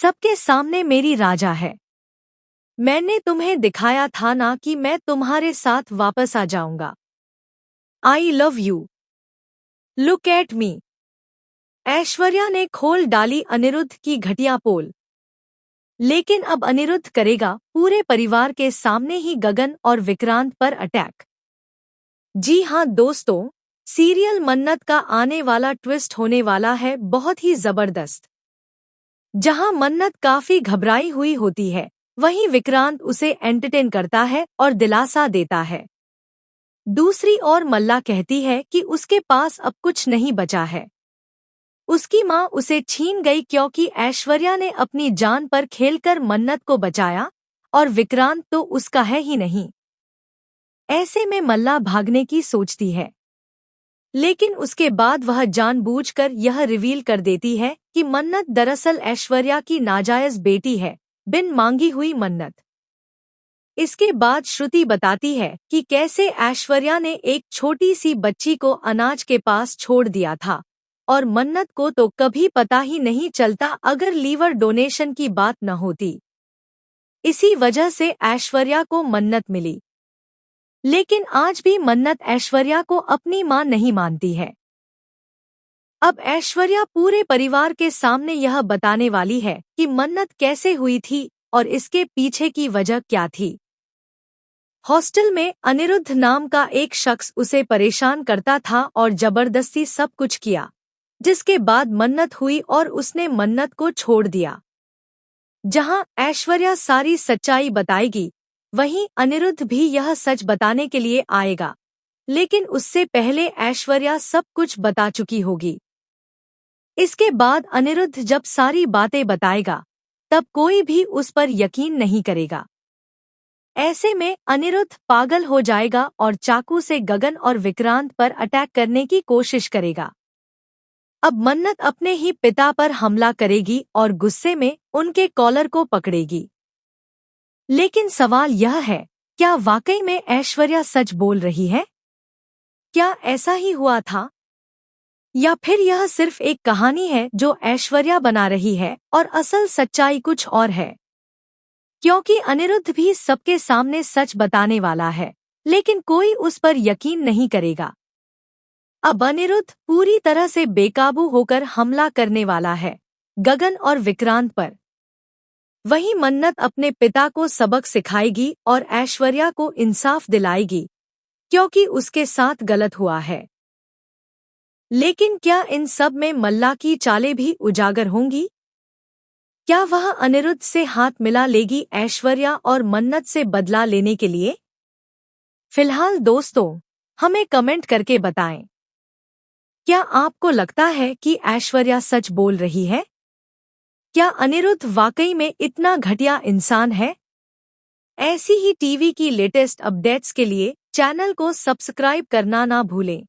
सबके सामने मेरी राजा है। मैंने तुम्हें दिखाया था ना कि मैं तुम्हारे साथ वापस आ जाऊंगा। I love you. Look at me. Aishwarya ने खोल डाली अनिरुद्ध की घटिया पोल। लेकिन अब अनिरुद्ध करेगा पूरे परिवार के सामने ही गगन और विक्रांत पर अटैक। जी हाँ दोस्तों, सीरियल मन्नत का आने वाला ट्विस्ट होने वाला है बहुत ही जबरदस्त। जहां मन्नत काफी घबराई हुई होती है, वहीं विक्रांत उसे एंटरटेन करता है और दिलासा देता है। दूसरी ओर मल्ला कहती है कि उसके पास अब कुछ नहीं बचा है। उसकी मां उसे छीन गई क्योंकि ऐश्वर्या ने अपनी जान पर खेलकर मन्नत को बचाया और विक्रांत तो उसका है ही नहीं। ऐसे में मल्ला भागने की सोचती है, लेकिन उसके बाद वह जानबूझकर यह रिवील कर देती है कि मन्नत दरअसल ऐश्वर्या की नाजायज बेटी है, बिन मांगी हुई मन्नत। इसके बाद श्रुति बताती है कि कैसे ऐश्वर्या ने एक छोटी सी बच्ची को अनाज के पास छोड़ दिया था और मन्नत को तो कभी पता ही नहीं चलता अगर लीवर डोनेशन की बात न होती। इसी वजह से ऐश्वर्या को मन्नत मिली। लेकिन आज भी मन्नत ऐश्वर्या को अपनी मां नहीं मानती है। अब ऐश्वर्या पूरे परिवार के सामने यह बताने वाली है कि मन्नत कैसे हुई थी और इसके पीछे की वजह क्या थी। हॉस्टल में अनिरुद्ध नाम का एक शख्स उसे परेशान करता था और जबरदस्ती सब कुछ किया, जिसके बाद मन्नत हुई और उसने मन्नत को छोड़ दिया। जहां ऐश्वर्या सारी सच्चाई बताएगी, वहीं अनिरुद्ध भी यह सच बताने के लिए आएगा, लेकिन उससे पहले ऐश्वर्या सब कुछ बता चुकी होगी। इसके बाद अनिरुद्ध जब सारी बातें बताएगा, तब कोई भी उस पर यकीन नहीं करेगा। ऐसे में अनिरुद्ध पागल हो जाएगा और चाकू से गगन और विक्रांत पर अटैक करने की कोशिश करेगा। अब मन्नत अपने ही पिता पर हमला करेगी और गुस्से में उनके कॉलर को पकड़ेगी। लेकिन सवाल यह है, क्या वाकई में ऐश्वर्या सच बोल रही है? क्या ऐसा ही हुआ था? या फिर यह सिर्फ एक कहानी है जो ऐश्वर्या बना रही है और असल सच्चाई कुछ और है? क्योंकि अनिरुद्ध भी सबके सामने सच बताने वाला है, लेकिन कोई उस पर यकीन नहीं करेगा। अब अनिरुद्ध पूरी तरह से बेकाबू होकर हमला करने वाला है गगन और विक्रांत पर। वहीं मन्नत अपने पिता को सबक सिखाएगी और ऐश्वर्या को इंसाफ दिलाएगी, क्योंकि उसके साथ गलत हुआ है। लेकिन क्या इन सब में मल्ला की चालें भी उजागर होंगी? क्या वह अनिरुद्ध से हाथ मिला लेगी ऐश्वर्या और मन्नत से बदला लेने के लिए? फिलहाल दोस्तों, हमें कमेंट करके बताएं, क्या आपको लगता है कि ऐश्वर्या सच बोल रही है? क्या अनिरुद्ध वाकई में इतना घटिया इंसान है? ऐसी ही टीवी की लेटेस्ट अपडेट्स के लिए चैनल को सब्सक्राइब करना ना भूलें।